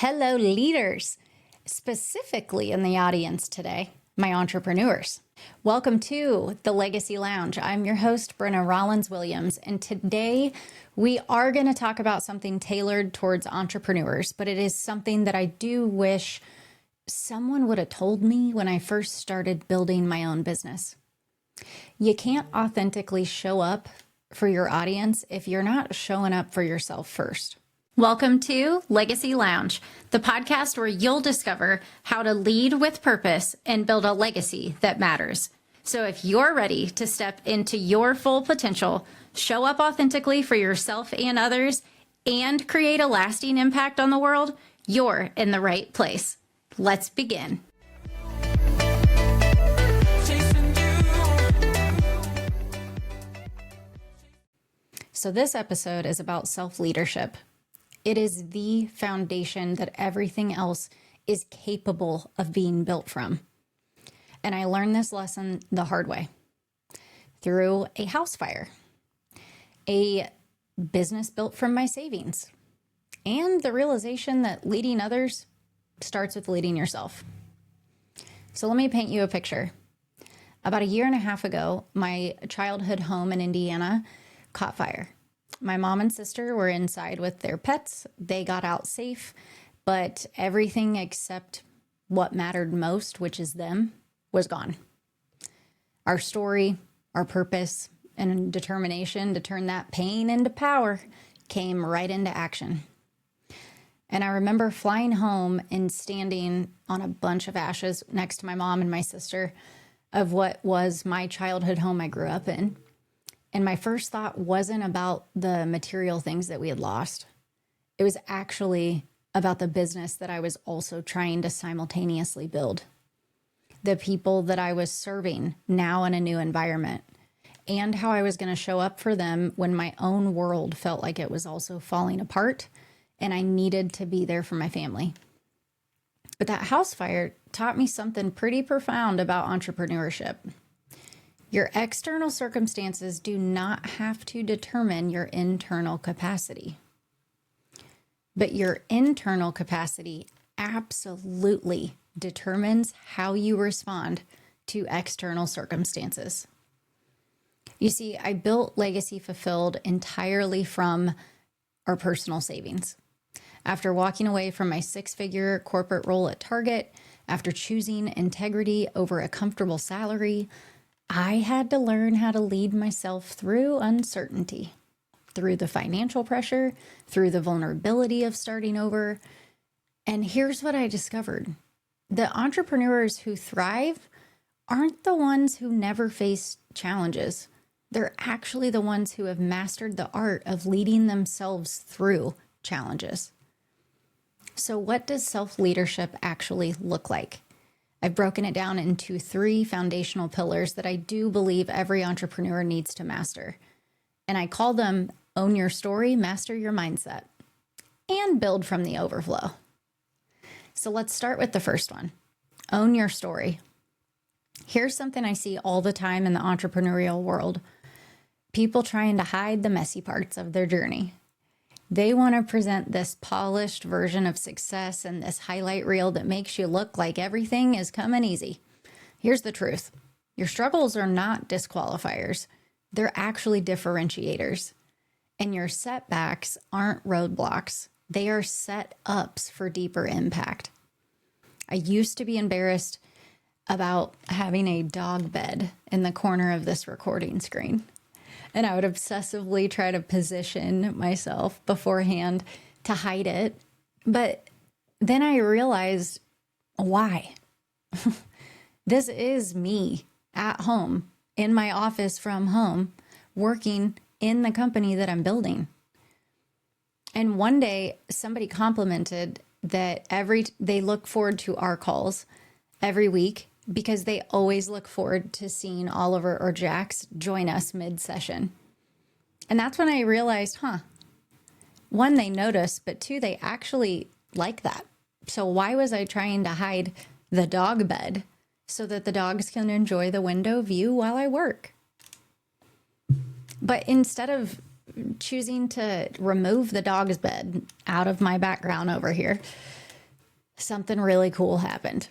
Hello, leaders, specifically in the audience today, my entrepreneurs. Welcome to the Legacy Lounge. I'm your host, Brin'na Rollins-Williams, and today we are going to talk about something tailored towards entrepreneurs, but it is something that I do wish someone would have told me when I first started building my own business. You can't authentically show up for your audience if you're not showing up for yourself first. Welcome to Legacy Lounge, the podcast where you'll discover how to lead with purpose and build a legacy that matters. So if you're ready to step into your full potential, show up authentically for yourself and others, and create a lasting impact on the world, you're in the right place. Let's begin. So this episode is about self-leadership. It is the foundation that everything else is capable of being built from. And I learned this lesson the hard way through a house fire, a business built from my savings, and the realization that leading others starts with leading yourself. So let me paint you a picture. About a year and a half ago, my childhood home in Indiana caught fire. My mom and sister were inside with their pets. They got out safe, but everything except what mattered most, which is them, was gone. Our story, our purpose, and determination to turn that pain into power came right into action. And I remember flying home and standing on a bunch of ashes next to my mom and my sister of what was my childhood home I grew up in. And my first thought wasn't about the material things that we had lost. It was actually about the business that I was also trying to simultaneously build. The people that I was serving now in a new environment, and how I was going to show up for them when my own world felt like it was also falling apart and I needed to be there for my family. But that house fire taught me something pretty profound about entrepreneurship. Your external circumstances do not have to determine your internal capacity. But your internal capacity absolutely determines how you respond to external circumstances. You see, I built Legacy Fulfilled entirely from our personal savings. After walking away from my six-figure corporate role at Target, after choosing integrity over a comfortable salary, I had to learn how to lead myself through uncertainty, through the financial pressure, through the vulnerability of starting over. And here's what I discovered. The entrepreneurs who thrive aren't the ones who never face challenges. They're actually the ones who have mastered the art of leading themselves through challenges. So what does self-leadership actually look like? I've broken it down into 3 foundational pillars that I do believe every entrepreneur needs to master. And I call them own your story, master your mindset, and build from the overflow. So let's start with the first one. Own your story. Here's something I see all the time in the entrepreneurial world. People trying to hide the messy parts of their journey. They want to present this polished version of success and this highlight reel that makes you look like everything is coming easy. Here's the truth. Your struggles are not disqualifiers. They're actually differentiators. And your setbacks aren't roadblocks. They are set-ups for deeper impact. I used to be embarrassed about having a dog bed in the corner of this recording screen. And I would obsessively try to position myself beforehand to hide it. But then I realized why. This is me at home, in my office from home, working in the company that I'm building. And one day somebody complimented that they look forward to our calls every week because they always look forward to seeing Oliver or Jax join us mid-session. And that's when I realized, 1, they noticed, but 2, they actually like that. So why was I trying to hide the dog bed so that the dogs can enjoy the window view while I work? But instead of choosing to remove the dog's bed out of my background over here, something really cool happened.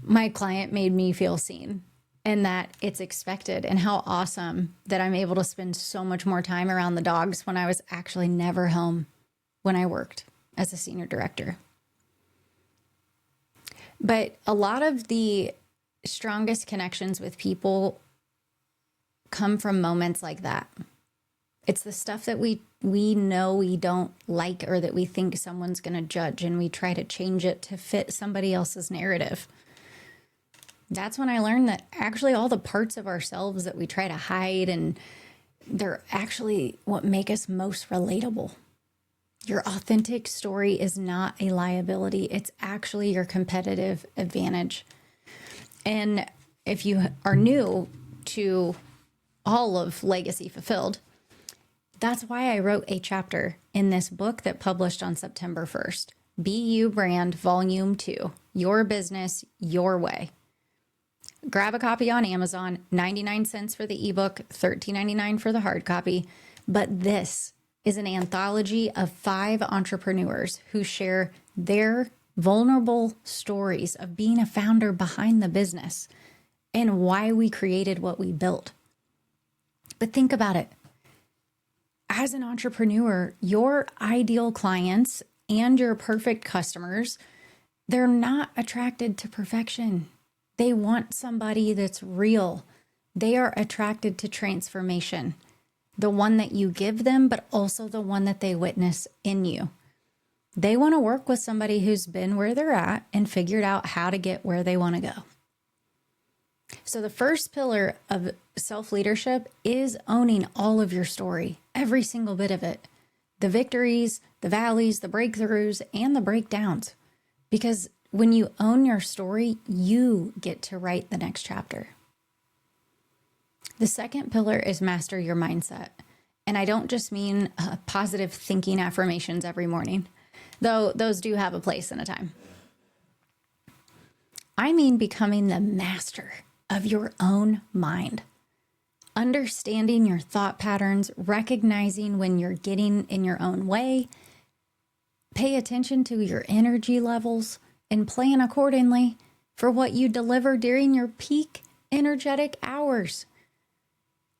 My client made me feel seen and that it's expected, and how awesome that I'm able to spend so much more time around the dogs when I was actually never home when I worked as a senior director. But a lot of the strongest connections with people come from moments like that. It's the stuff that we know we don't like, or that we think someone's going to judge, and we try to change it to fit somebody else's narrative. That's when I learned that actually all the parts of ourselves that we try to hide, and they're actually what make us most relatable. Your authentic story is not a liability. It's actually your competitive advantage. And if you are new to all of Legacy Fulfilled, that's why I wrote a chapter in this book that published on September 1st, BU Brand Volume 2, Your Business, Your Way. Grab a copy on Amazon, 99 cents for the ebook, $13.99 for the hard copy. But this is an anthology of 5 entrepreneurs who share their vulnerable stories of being a founder behind the business and why we created what we built. But think about it. As an entrepreneur, your ideal clients and your perfect customers, they're not attracted to perfection. They want somebody that's real. They are attracted to transformation, the one that you give them, but also the one that they witness in you. They want to work with somebody who's been where they're at and figured out how to get where they want to go. So the first pillar of self-leadership is owning all of your story, every single bit of it, the victories, the valleys, the breakthroughs, and the breakdowns. Because when you own your story, you get to write the next chapter. The second pillar is master your mindset. And I don't just mean positive thinking affirmations every morning, though those do have a place and a time. I mean becoming the master of your own mind. Understanding your thought patterns, recognizing when you're getting in your own way, pay attention to your energy levels, and plan accordingly for what you deliver during your peak energetic hours.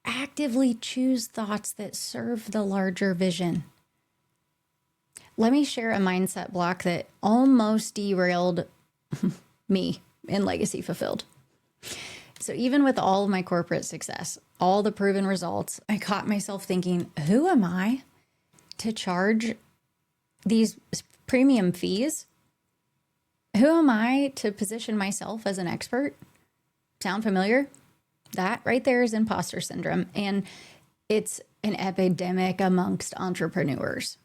Actively choose thoughts that serve the larger vision. Let me share a mindset block that almost derailed me in Legacy Fulfilled. So even with all of my corporate success, all the proven results, I caught myself thinking, who am I to charge these premium fees? Who am I to position myself as an expert? Sound familiar? That right there is imposter syndrome. And it's an epidemic amongst entrepreneurs.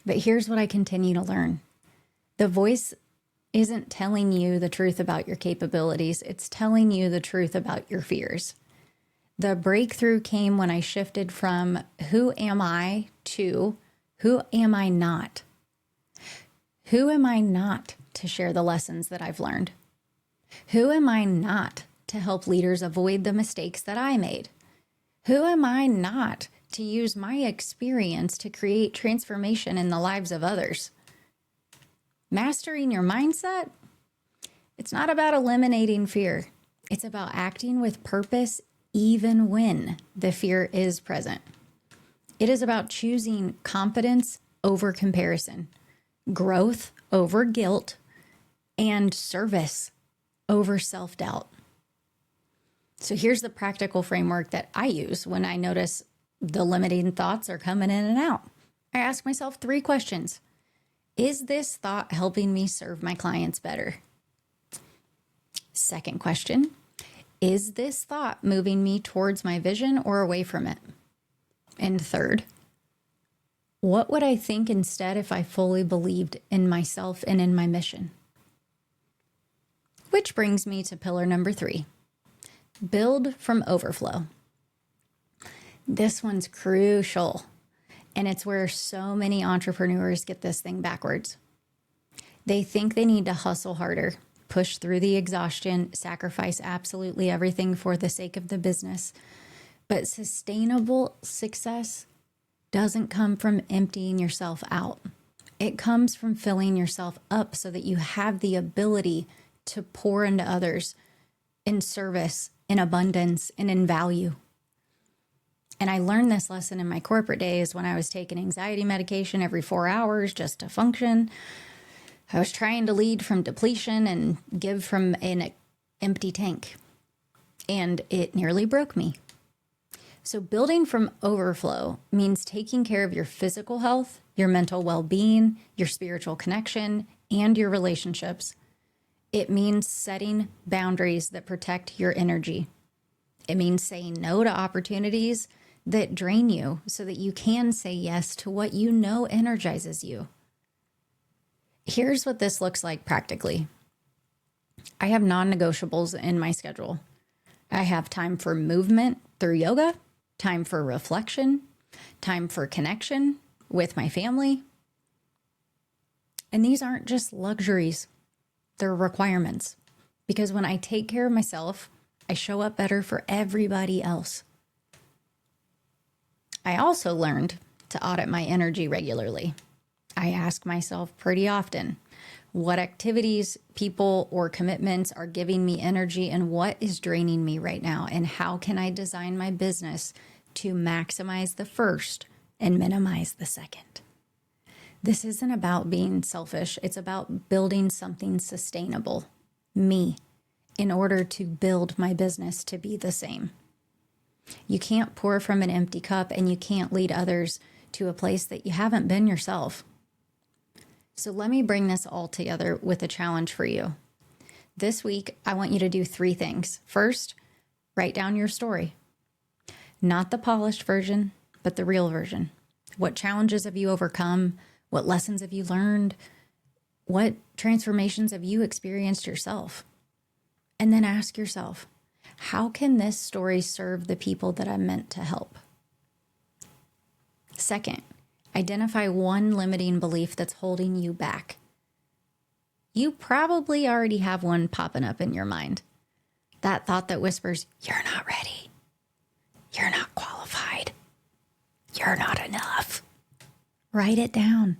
But here's what I continue to learn. The voice isn't telling you the truth about your capabilities. It's telling you the truth about your fears. The breakthrough came when I shifted from who am I to who am I not? Who am I not to share the lessons that I've learned? Who am I not to help leaders avoid the mistakes that I made? Who am I not to use my experience to create transformation in the lives of others? Mastering your mindset, it's not about eliminating fear. It's about acting with purpose even when the fear is present. It is about choosing confidence over comparison, growth over guilt, and service over self-doubt. So here's the practical framework that I use when I notice the limiting thoughts are coming in and out. I ask myself 3 questions. Is this thought helping me serve my clients better? Second question, is this thought moving me towards my vision or away from it? And third, what would I think instead if I fully believed in myself and in my mission? Which brings me to pillar number 3, build from overflow. This one's crucial, and it's where so many entrepreneurs get this thing backwards. They think they need to hustle harder, push through the exhaustion, sacrifice absolutely everything for the sake of the business. But sustainable success doesn't come from emptying yourself out. It comes from filling yourself up so that you have the ability to pour into others in service, in abundance, and in value. And I learned this lesson in my corporate days when I was taking anxiety medication every 4 hours just to function. I was trying to lead from depletion and give from an empty tank, and it nearly broke me. So building from overflow means taking care of your physical health, your mental well-being, your spiritual connection, and your relationships. It means setting boundaries that protect your energy. It means saying no to opportunities that drain you so that you can say yes to what you know energizes you. Here's what this looks like practically. I have non-negotiables in my schedule. I have time for movement through yoga, time for reflection, time for connection with my family. And these aren't just luxuries, they're requirements. Because when I take care of myself, I show up better for everybody else. I also learned to audit my energy regularly. I ask myself pretty often, what activities, people, or commitments are giving me energy and what is draining me right now? And how can I design my business to maximize the first and minimize the second? This isn't about being selfish. It's about building something sustainable, me, in order to build my business to be the same. You can't pour from an empty cup, and you can't lead others to a place that you haven't been yourself. So let me bring this all together with a challenge for you. This week, I want you to do 3 things. First, write down your story. Not the polished version, but the real version. What challenges have you overcome? What lessons have you learned? What transformations have you experienced yourself? And then ask yourself, how can this story serve the people that I'm meant to help? Second, identify one limiting belief that's holding you back. You probably already have one popping up in your mind. That thought that whispers, you're not ready. You're not qualified. You're not enough. Write it down.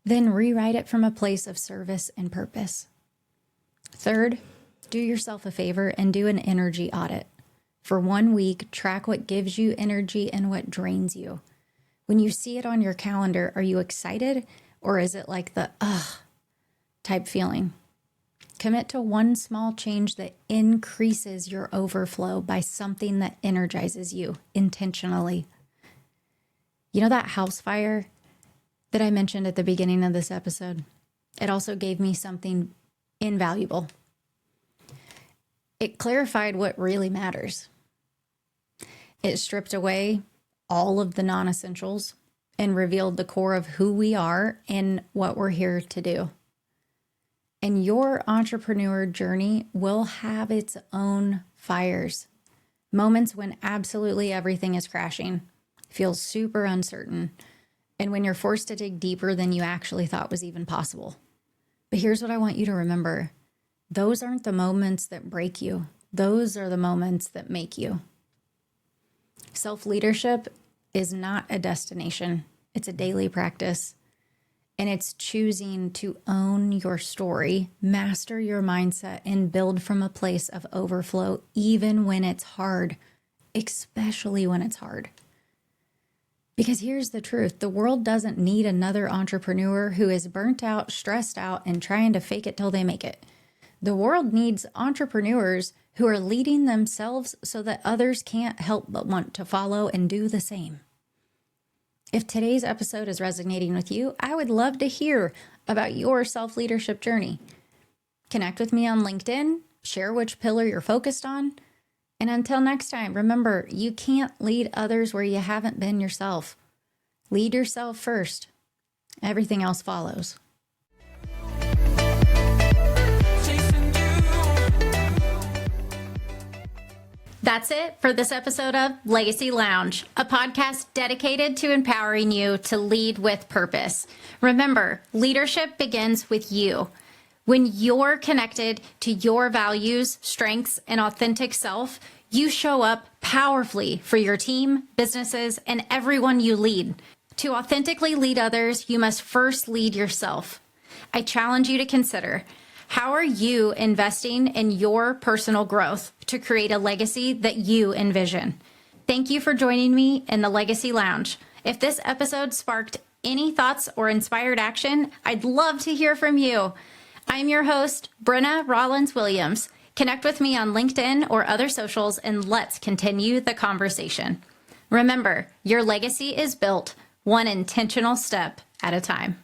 Then rewrite it from a place of service and purpose. Third, do yourself a favor and do an energy audit. For 1 week, track what gives you energy and what drains you. When you see it on your calendar, are you excited, or is it like the type feeling? Commit to one small change that increases your overflow by something that energizes you intentionally. You know that house fire that I mentioned at the beginning of this episode? It also gave me something invaluable. It clarified what really matters. It stripped away all of the non-essentials and revealed the core of who we are and what we're here to do. And your entrepreneur journey will have its own fires, moments when absolutely everything is crashing, feels super uncertain, and when you're forced to dig deeper than you actually thought was even possible. But here's what I want you to remember. Those aren't the moments that break you. Those are the moments that make you. Self-leadership is not a destination. It's a daily practice. And it's choosing to own your story, master your mindset, and build from a place of overflow, even when it's hard, especially when it's hard. Because here's the truth. The world doesn't need another entrepreneur who is burnt out, stressed out, and trying to fake it till they make it. The world needs entrepreneurs who are leading themselves so that others can't help but want to follow and do the same. If today's episode is resonating with you, I would love to hear about your self-leadership journey. Connect with me on LinkedIn, share which pillar you're focused on. And until next time, remember, you can't lead others where you haven't been yourself. Lead yourself first. Everything else follows. That's it for this episode of Legacy Lounge, a podcast dedicated to empowering you to lead with purpose. Remember, leadership begins with you. When you're connected to your values, strengths, and authentic self, you show up powerfully for your team, businesses, and everyone you lead. To authentically lead others, you must first lead yourself. I challenge you to consider, how are you investing in your personal growth to create a legacy that you envision? Thank you for joining me in the Legacy Lounge. If this episode sparked any thoughts or inspired action, I'd love to hear from you. I'm your host, Brin'na Rollins-Williams. Connect with me on LinkedIn or other socials, and let's continue the conversation. Remember, your legacy is built one intentional step at a time.